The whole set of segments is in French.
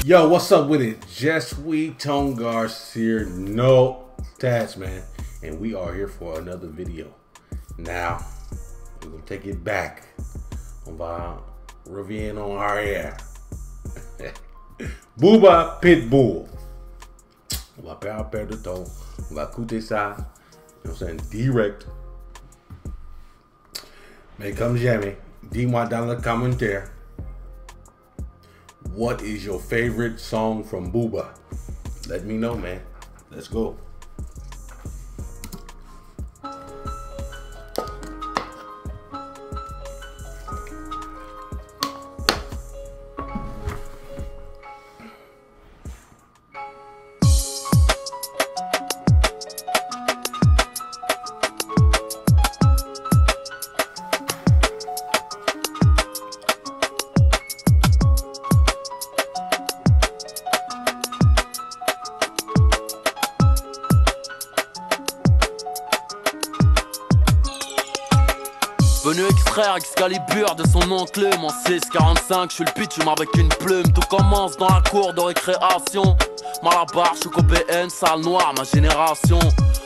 Yo, what's up with it? Just We Tone Garcia, no tats, man. And we are here for another video. Now, we're gonna take it back. On va revenir en arrière. Booba Pitbull. On va pas perdre de temps. On va écouter ça. You know what I'm saying? Direct. Mais comme jamais, dis-moi dans le commentaire. What is your favorite song from Booba? Let me know, man. Let's go. Venu extraire Excalibur de son enclume en 645, je suis le pitchoum avec une plume. Tout commence dans la cour de récréation. Malabar, je suis PN, salle noire, ma génération.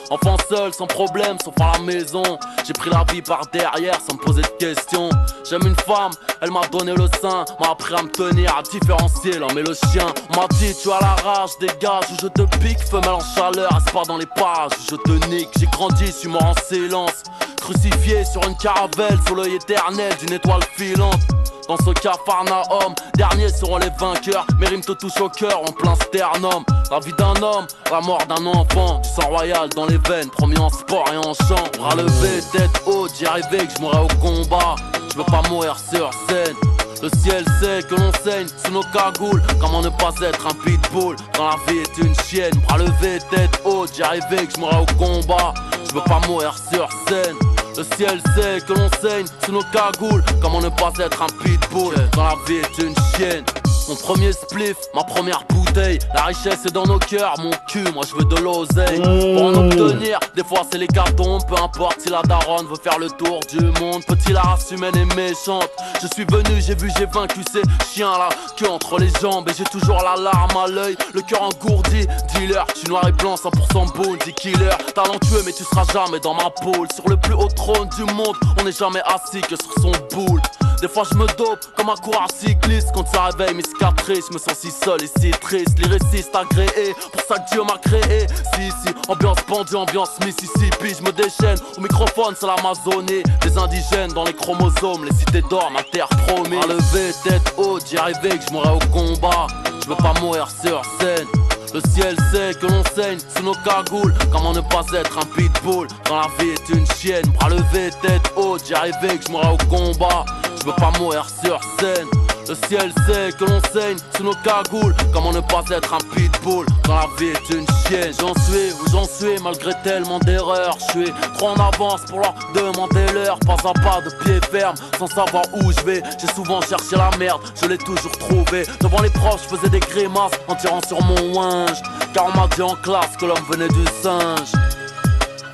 Enfant seul, sans problème, sauf à la maison. J'ai pris la vie par derrière sans me poser de questions. J'aime une femme, elle m'a donné le sein, m'a appris à me tenir, à différencier l'homme et le chien. On m'a dit tu as la rage, dégage ou je te pique. Femelle en chaleur, c'est pas dans les parages où je te nique. J'ai grandi, je suis mort en silence. Crucifié sur une caravelle, sous l'œil éternel d'une étoile filante. Dans ce Capharnaüm, derniers seront les vainqueurs. Mes rimes te touchent au cœur en plein sternum. La vie d'un homme, la mort d'un enfant. Du sang royal dans les veines, promis en sport et en chant. Bras levés, tête haute, j'y arrivais que je mourrais au combat. Je veux pas mourir sur scène. Le ciel sait que l'on saigne sous nos cagoules. Comment ne pas être un pitbull quand la vie est une chienne. Bras levés, tête haute, j'y arrivais que je mourrais au combat. Je veux pas mourir sur scène. Le ciel sait que l'on saigne sous nos cagoules. Comment ne pas être un pitbull quand la vie est une chienne. Mon premier spliff, ma première bouteille. La richesse est dans nos cœurs, mon cul, moi je veux de l'oseille. Pour en obtenir, des fois c'est l'hécatombe. Peu importe si la daronne veut faire le tour du monde. Petit, la race humaine est méchante. Je suis venu, j'ai vu, j'ai vaincu ces chiens là, queue entre les jambes. Et j'ai toujours la larme à l'œil, le cœur engourdi. Dealer, je suis noir et blanc, 100% bounty killer. Talentueux mais tu seras jamais dans ma poule. Sur le plus haut trône du monde, on n'est jamais assis que sur son boule. Des fois je me dope comme un coureur cycliste. Quand ça réveille mes cicatrices, je me sens si seul et si triste. Lyriciste agréé, pour ça que Dieu m'a créé. Si, ambiance pendue, ambiance Mississippi. Je me déchaîne, au microphone c'est l'Amazonie. Des indigènes dans les chromosomes, les cités d'or, ma terre promise. À lever, tête haute, j'y arrivais que je mourrais au combat. Je veux pas mourir sur scène. Le ciel sait que l'on saigne sous nos cagoules. Comment ne pas être un pitbull quand la vie est une chienne. Bras levés, tête haute, j'y arrivais que je mourrais au combat. Je veux pas mourir sur scène. Le ciel sait que l'on saigne sous nos cagoules. Comment ne pas être un pitbull quand la vie est une chienne. J'en suis où j'en suis malgré tellement d'erreurs. Je suis trop en avance pour leur demander l'heure. Pas à pas de pied ferme sans savoir où je vais. J'ai souvent cherché la merde, je l'ai toujours trouvé. Devant les proches je faisais des grimaces en tirant sur mon winge. Car on m'a dit en classe que l'homme venait du singe.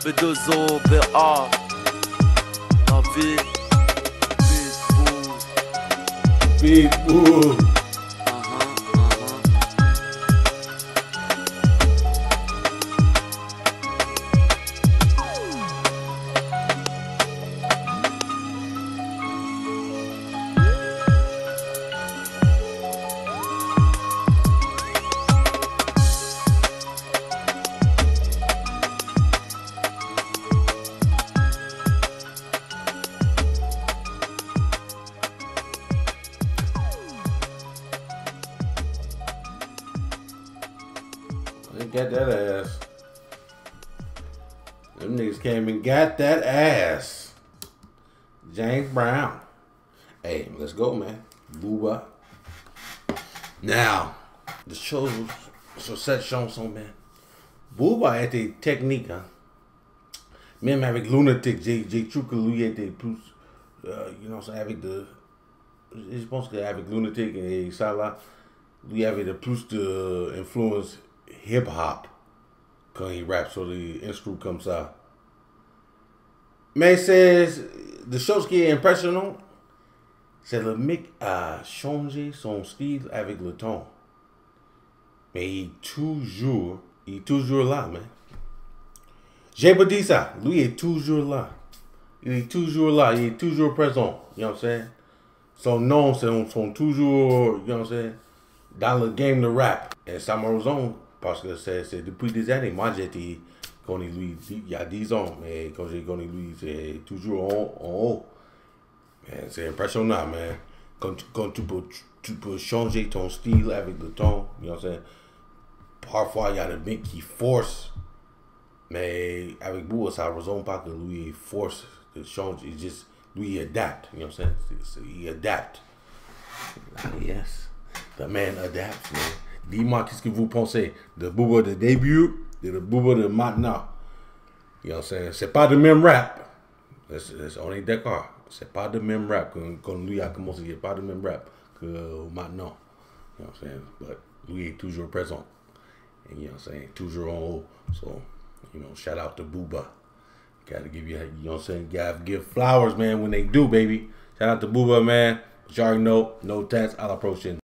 B2O, BA, la vie. Pitbull. They got that ass. Them niggas came and got that ass. James Brown. Hey, let's go, man. Booba. Now, the show sur cette chanson, man. Booba a été technique, hein. Même avec Lunatic, j'ai trouvé que lui était plus, you know, avec de, je pense qu'avec Lunatic et ça là, lui avait de plus de influence hip-hop quand il rappe sur les instruments comme ça. Mais c'est de choses qui est impressionnant, c'est le mec a changé son style avec le temps. mais il est toujours là, man. J'ai pas dit ça. Lui est toujours là. Il est toujours là. Il est toujours présent. You know what I'm saying? Son nom, sont toujours, you know what I'm saying, dans le game de rap. Et ça m'a raison, parce que c'est depuis des années. Moi, j'étais connu lui il y a 10 ans, mais quand j'ai connu lui, c'est toujours en haut. C'est impressionnant, man. Quand tu peux changer ton style avec le temps, you know what I'm saying? Parfois, il y a des mecs qui forcent, mais avec Booba, ça ne raisonne pas que lui force de changer. Lui, il adapte, you know what I'm saying? Il adapte. Ah, yes, the man adapts, man. Dis-moi, qu'est-ce que vous pensez de Booba de début et de Booba de maintenant? You know what I'm saying? C'est pas le même rap. On est d'accord. C'est pas le même rap. Quand lui a commencé, il n'est pas le même rap que maintenant. You know what I'm saying? But lui est toujours présent. And you know what I'm saying? Toujours en haut. So, you know, shout out to Booba. Gotta give you know what I'm saying? Gotta give flowers, man, when they do, baby. Shout out to Booba, man. But you already know, no tats, à la prochaine.